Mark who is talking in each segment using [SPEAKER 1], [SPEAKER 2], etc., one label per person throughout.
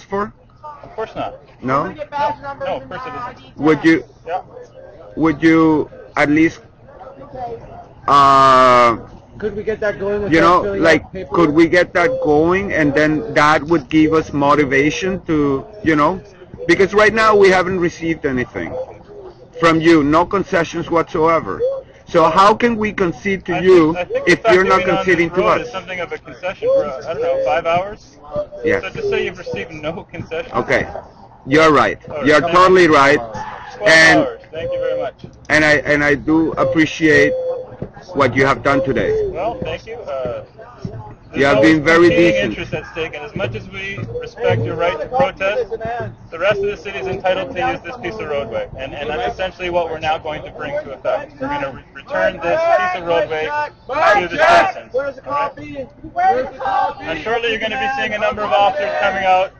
[SPEAKER 1] for?
[SPEAKER 2] Of course not.
[SPEAKER 1] No?
[SPEAKER 2] No, of course it isn't. Yeah.
[SPEAKER 1] Would you at least
[SPEAKER 3] Could we get that going?
[SPEAKER 1] you know, like, could we get that going, and then that would give us motivation to, you know, because right now we haven't received anything from you, no concessions whatsoever. So how can we concede to you if you're not conceding to us?
[SPEAKER 2] Is something of a concession for, I don't know, 5 hours?
[SPEAKER 1] Yes.
[SPEAKER 2] So just say you've received no concessions.
[SPEAKER 1] Okay, you're right. You're totally right.
[SPEAKER 2] 12
[SPEAKER 1] And
[SPEAKER 2] hours. Thank you very much.
[SPEAKER 1] and I do appreciate what you have done today.
[SPEAKER 2] Well, thank you.
[SPEAKER 1] You have been very decent.
[SPEAKER 2] Interest at stake, and as much as we respect your right to protest, the rest of the city is entitled to use this piece of roadway, and that's essentially what we're now going to bring to effect. We're going to return this piece of roadway to the citizens. Right? And shortly you're going to be seeing a number of officers coming out,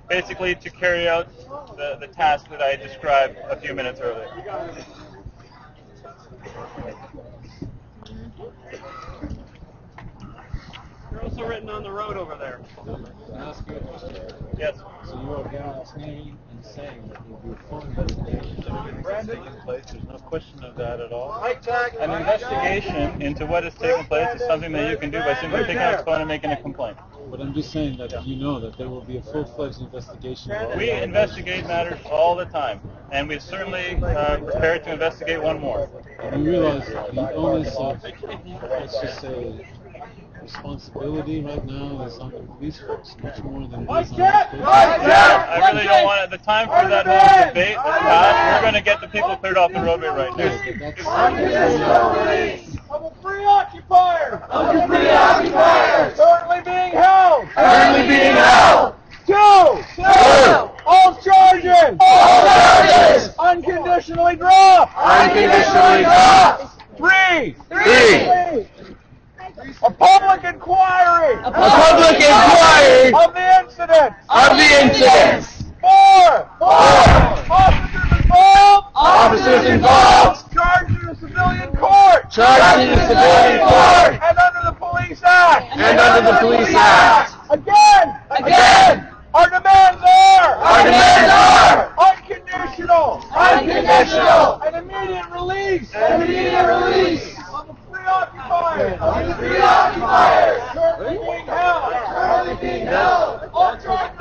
[SPEAKER 2] basically to carry out the task that I described a few minutes earlier.
[SPEAKER 4] You're also written on the road over there.
[SPEAKER 5] Can I ask you a question?
[SPEAKER 2] Yes.
[SPEAKER 5] So you are guaranteeing and saying that there will be a full investigation that's taking place. There's no question of that at all.
[SPEAKER 2] An investigation into what has taken place is something that you can do by simply picking up the phone and making a complaint.
[SPEAKER 5] But I'm just saying that you know that there will be a full-fledged investigation.
[SPEAKER 2] We investigate matters all the time, and we're certainly prepared to investigate one more.
[SPEAKER 5] And you realize the onus of, let's just say, responsibility right now is on the police force, much more than it is on the
[SPEAKER 2] I really don't want it. The time for that whole debate is past. We're going to get the people cleared off the roadway right now.
[SPEAKER 3] Of a free occupier! Currently being held! Two! All charges! Unconditionally dropped! Three! A public inquiry! Of the incident! Four! Officers involved! Charged in a civilian court! And under the Police Act! Again! Our demands are unconditional and immediate release of the free occupiers currently being held. All charges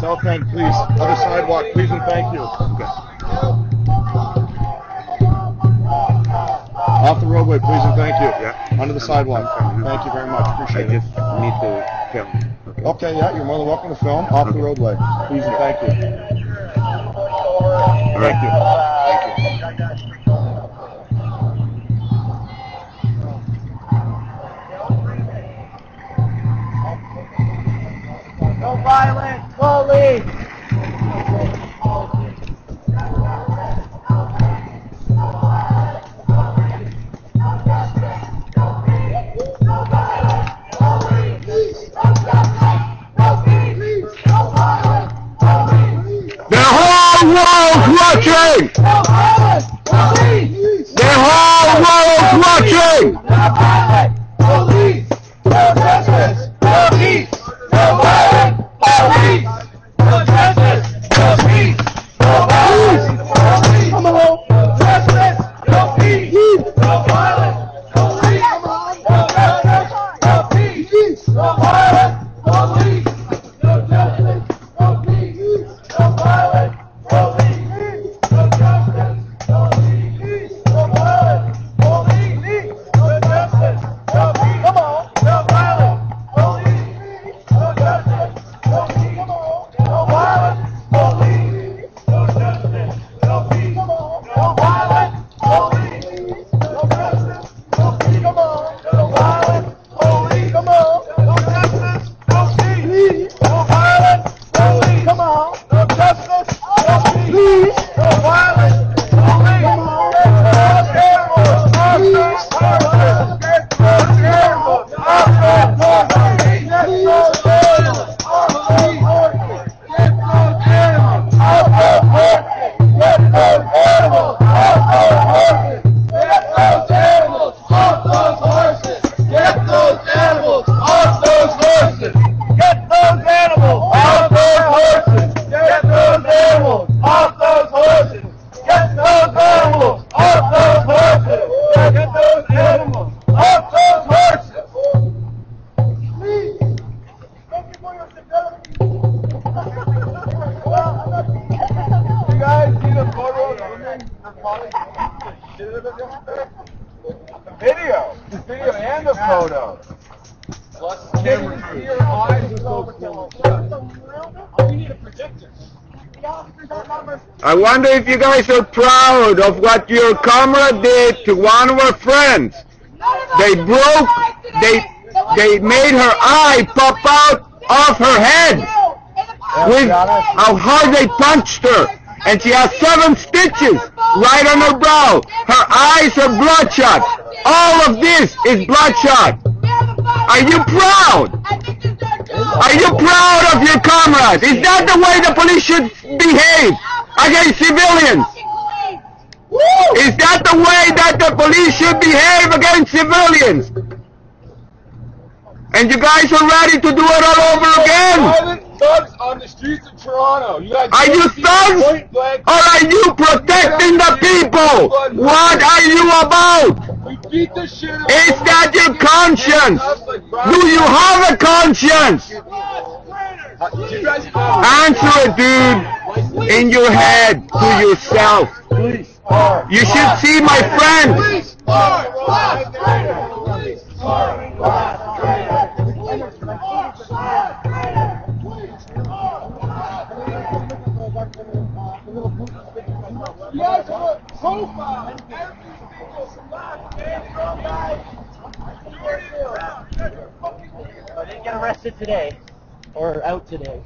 [SPEAKER 6] South end, please. Other sidewalk, please, and thank you. Off the roadway, please, and thank you.
[SPEAKER 1] Yeah.
[SPEAKER 6] Under the sidewalk. Thank you very much. Appreciate
[SPEAKER 1] I
[SPEAKER 6] it.
[SPEAKER 1] just need to film.
[SPEAKER 6] Okay, yeah, you're more than welcome to film. Off the roadway, please, and thank you.
[SPEAKER 1] All right.
[SPEAKER 6] Thank you.
[SPEAKER 3] No violence, slowly.
[SPEAKER 1] The whole world's watching!
[SPEAKER 3] No violence, police.
[SPEAKER 1] The whole world's watching!
[SPEAKER 3] No violence, police. No justice, no peace. No violence, police. No justice, no peace. No violence, police. Come on. No justice, no peace. No violence, police. No justice, no peace. No violence, police. No justice, no peace. No violence, police. No justice, no peace. No violence, police. No justice, no peace. Come on. No violence, police. No justice, no peace. Come on. No violence, police. No justice, no peace. Come on. No violence, police. No justice, no peace. Come on. No violence, police. Come on. No justice, no peace. No violence, police. Come on. No justice, no peace. No violence, police. Come on. Get those animals off those horses! Get those animals off those horses! Get those animals off those horses! Get those animals off those horses! Get those animals off those horses! Please, thank you for your stability. You guys see the photo of the women falling? The video and the photo. We need a projector.
[SPEAKER 1] I wonder if you guys are proud of what your comrade did to one of our friends. They made her eye pop out of her head with how hard they punched her. And she has 7 stitches right on her brow. Her eyes are bloodshot. All of this is bloodshot. Are you proud? Are you proud of your comrades? Is that the way the police should behave against civilians? Is that the way that the police should behave against civilians? And you guys are ready to do it all over again?
[SPEAKER 6] Violent thugs on the streets of Toronto.
[SPEAKER 1] Are you thugs? Or are you protecting the people? What are you about?
[SPEAKER 6] We beat the shit out of
[SPEAKER 1] Is that your conscience? Do you have a conscience? Answer it, dude. In your head, to yourself. You should see my friend.
[SPEAKER 7] I didn't get arrested today, or out today.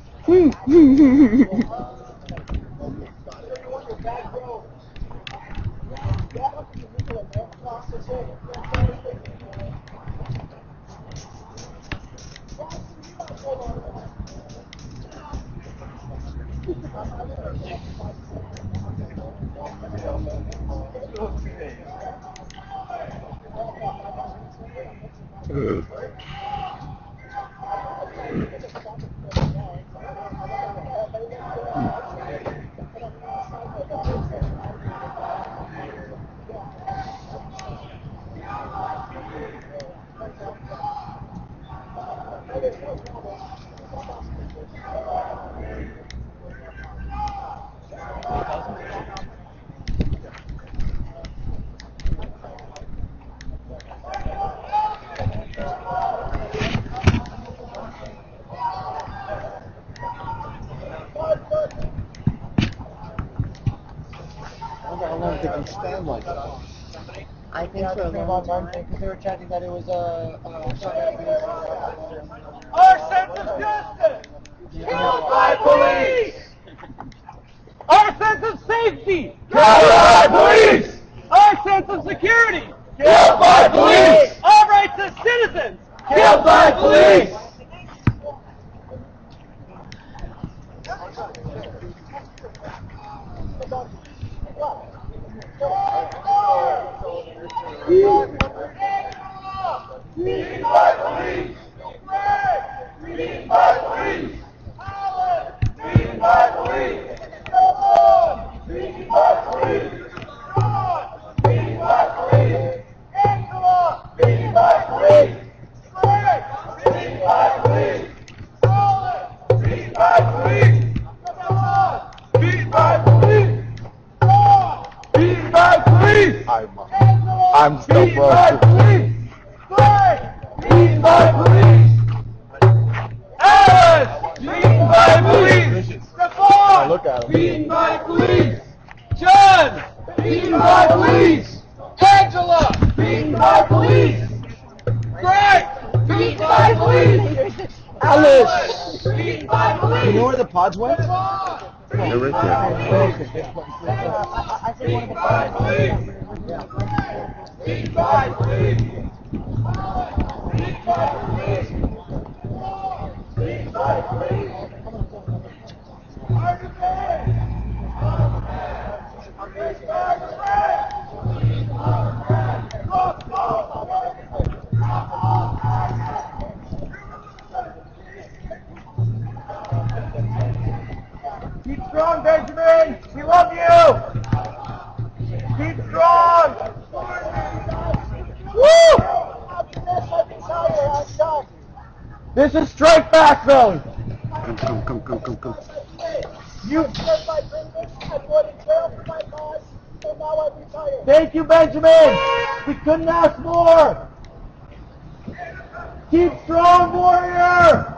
[SPEAKER 6] Stand like that.
[SPEAKER 7] I think for a long time, because they were chatting that it was
[SPEAKER 3] Our sense of justice! Killed by police! Our sense of safety! Killed by police! Our sense of security! Killed by police! Our rights as citizens! Killed by police! Beaten by police! Beaten by police! Beaten by police! Beaten by police! Beaten by police! Angela! Beaten by police! Beaten by police! Beaten by police! Beaten by police! Beaten by police!
[SPEAKER 6] I'm still
[SPEAKER 3] Beaten by police! Beaten by police! Alice! Beaten by police! Stefan!
[SPEAKER 6] Look at him.
[SPEAKER 3] Beaten by police! John! Beaten by police! Angela! Beaten by police! Greg! Beaten by police!
[SPEAKER 6] Alice!
[SPEAKER 3] Beaten by police!
[SPEAKER 6] You know where the pods went?
[SPEAKER 1] They're right there.
[SPEAKER 3] Beaten by police! Beaten by police! Beaten by police! Beaten by police! Our demand! Keep strong, Benjamin! We love you! Keep strong! Woo! This is strike back zone!
[SPEAKER 1] Come.
[SPEAKER 3] You... Thank you, Benjamin! We couldn't ask more! Keep strong, warrior!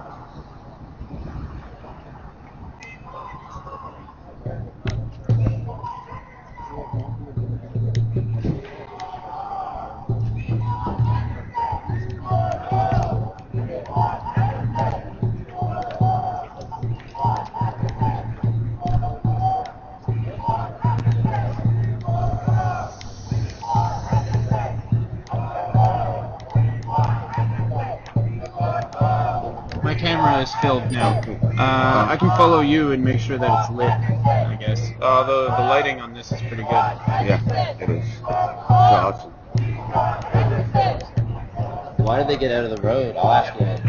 [SPEAKER 8] camera is filled now. I can follow you and make sure that it's lit, I guess. Although the lighting on this is pretty good.
[SPEAKER 1] Yeah, it is. It's awesome.
[SPEAKER 7] Why did they get out of the road? I'll ask you that.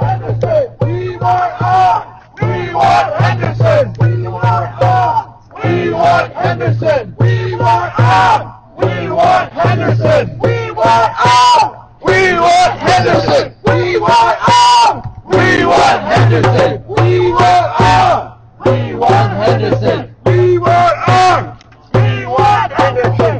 [SPEAKER 3] Henderson! We want out! We want Henderson! We want out! We want Henderson! We want out! We want Henderson! We want out! We want Henderson! We want out! We want Henderson!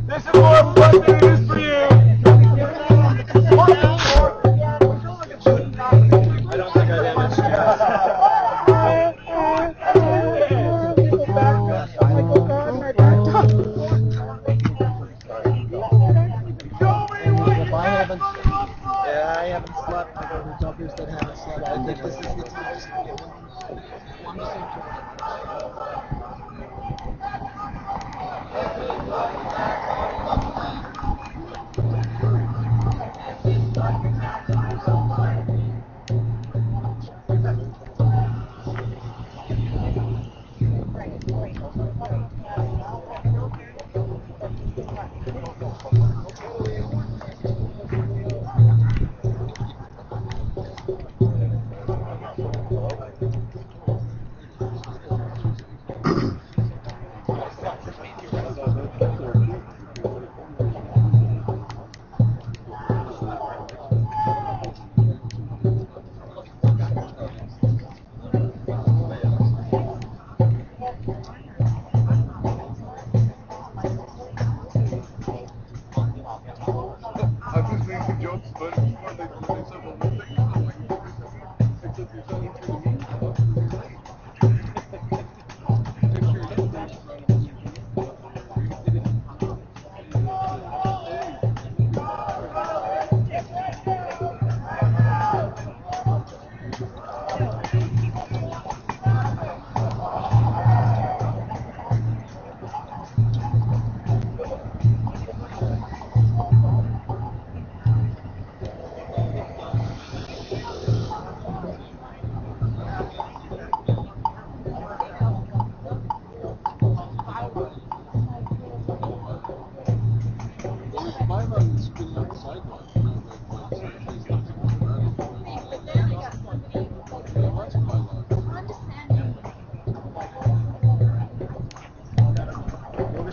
[SPEAKER 3] This is more fun than it is for you. I don't think I damaged I haven't slept. I know there's others that haven't slept. I think this is the time to get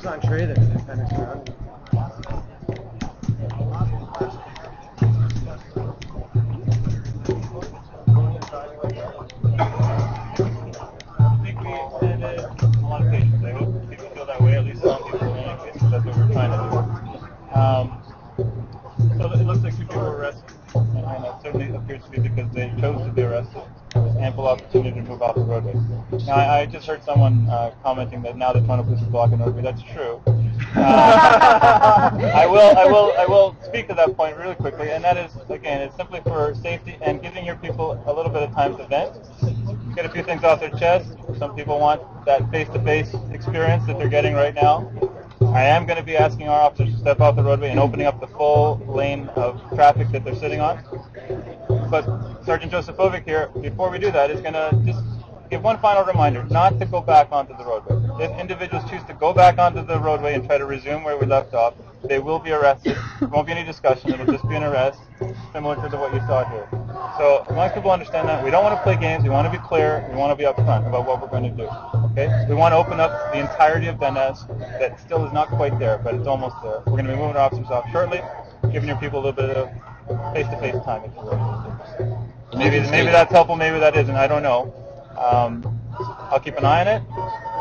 [SPEAKER 3] on trade it and kind of surround it.
[SPEAKER 2] I think we extended a lot of patience. I hope people feel that way, at least some people in any case, because that's what we're trying to do. So it looks like 2 people were arrested, and it certainly appears to be because they chose to be arrested. There's ample opportunity to move off the roadway. Now, I just heard someone commenting that now the Toronto Police are blocking the roadway. That's true. I will speak to that point really quickly, and that is, again, it's simply for safety and giving your people a little bit of time to vent, get a few things off their chest. Some people want that face-to-face experience that they're getting right now. I am going to be asking our officers to step off the roadway and opening up the full lane of traffic that they're sitting on. But Sergeant Josefovic here, before we do that, is going to just give one final reminder not to go back onto the roadway. If individuals choose to go back onto the roadway and try to resume where we left off, they will be arrested. There won't be any discussion. It'll just be an arrest, similar to what you saw here. So as long as people understand that, we don't want to play games. We want to be clear. We want to be upfront about what we're going to do. Okay? We want to open up the entirety of Dundas. That still is not quite there, but it's almost there. We're going to be moving our officers off shortly, giving your people a little bit of face-to-face time, if you will. Maybe that's helpful. Maybe that isn't. I don't know. I'll keep an eye on it,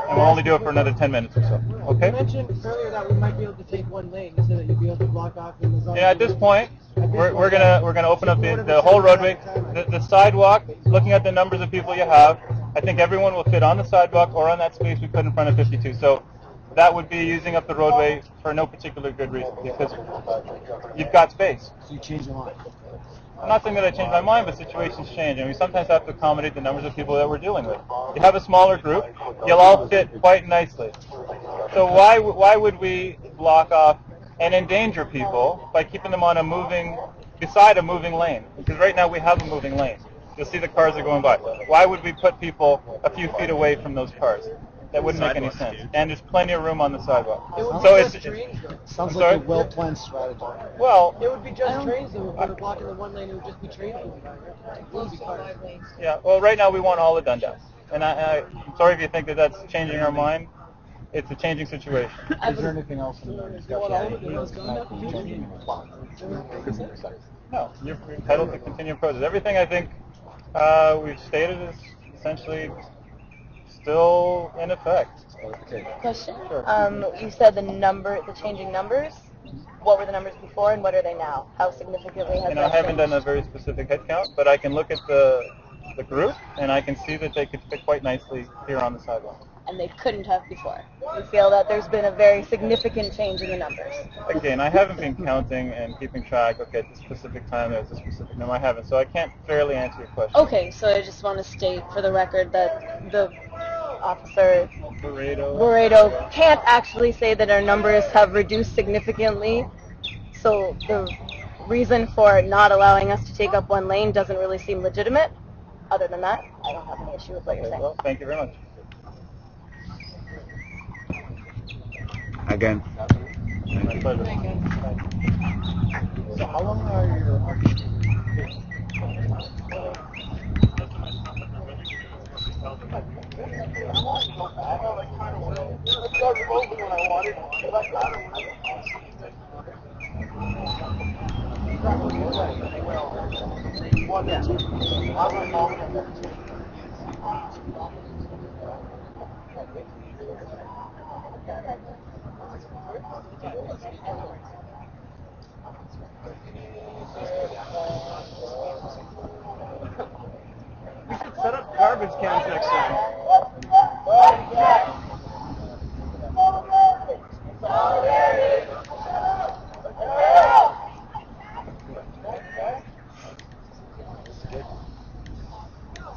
[SPEAKER 2] and we'll only do it for another 10 minutes or so. Okay?
[SPEAKER 7] You mentioned earlier that we might be able to take one lane. You said that you'd be able to block off in the zone.
[SPEAKER 2] Yeah, at this point, we're gonna open up the whole roadway, the sidewalk. Looking at the numbers of people you have, I think everyone will fit on the sidewalk or on that space we put in front of 52. So that would be using up the roadway for no particular good reason, because you've got space.
[SPEAKER 7] So you change your mind.
[SPEAKER 2] I'm not saying that I changed my mind, but situations change, and we sometimes have to accommodate the numbers of people that we're dealing with. You have a smaller group, you'll all fit quite nicely. So why would we block off and endanger people by keeping them on beside a moving lane? Because right now we have a moving lane. You'll see the cars are going by. Why would we put people a few feet away from those cars? That wouldn't make any sense. And there's plenty of room on the sidewalk. So it's
[SPEAKER 7] sounds
[SPEAKER 2] sorry?
[SPEAKER 7] like a well-planned strategy.
[SPEAKER 2] Well,
[SPEAKER 7] it would be just trains though. If we were blocking the one lane, it would just be trains. It wouldn't be cars.
[SPEAKER 2] Yeah. Well, right now we want all of Dundas, and I'm sorry if you think that that's changing our mind. It's a changing situation.
[SPEAKER 6] Is there anything else in the discussion?
[SPEAKER 2] No, you're entitled to continue process. Everything I think we've stated is essentially still in effect.
[SPEAKER 9] Question.
[SPEAKER 2] Sure.
[SPEAKER 9] You said the changing numbers. What were the numbers before, and what are they now? How significantly has that
[SPEAKER 2] I haven't
[SPEAKER 9] changed?
[SPEAKER 2] done a very specific head count, but I can look at the group, and I can see that they could fit quite nicely here on the sidewalk.
[SPEAKER 9] And they couldn't have before. You feel that there's been a very significant change in the numbers.
[SPEAKER 2] Again, I haven't been counting and keeping track. Okay, at this specific time there's a specific number. I haven't, so I can't fairly answer your question.
[SPEAKER 9] Okay, so I just want to state for the record that the officer Barreto can't actually say that our numbers have reduced significantly. So the reason for not allowing us to take up one lane doesn't really seem legitimate. Other than that, I don't have any issue with what you're saying.
[SPEAKER 2] Well, thank you very much.
[SPEAKER 1] Again.
[SPEAKER 2] My pleasure.
[SPEAKER 6] So how long are your
[SPEAKER 4] We should set up garbage cans next time.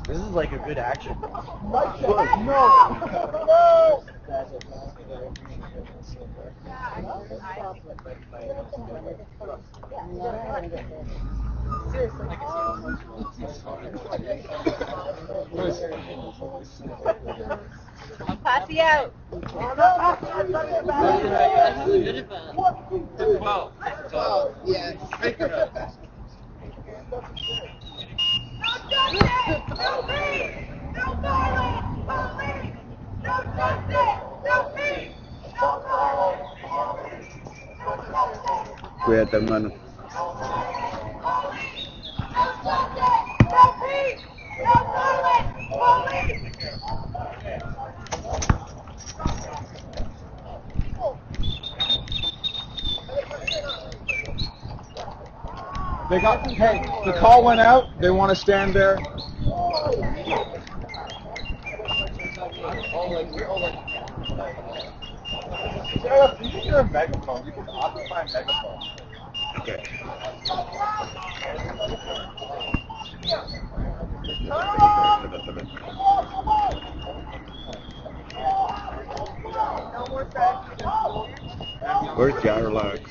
[SPEAKER 7] This is like a good action.
[SPEAKER 9] Posse out.
[SPEAKER 1] Cuídate, hermano.
[SPEAKER 6] They got, hey, the call went out. They want to stand there.
[SPEAKER 2] Sheriff, you use your megaphone. You can occupy megaphone.
[SPEAKER 1] Okay. Where's Jarlax?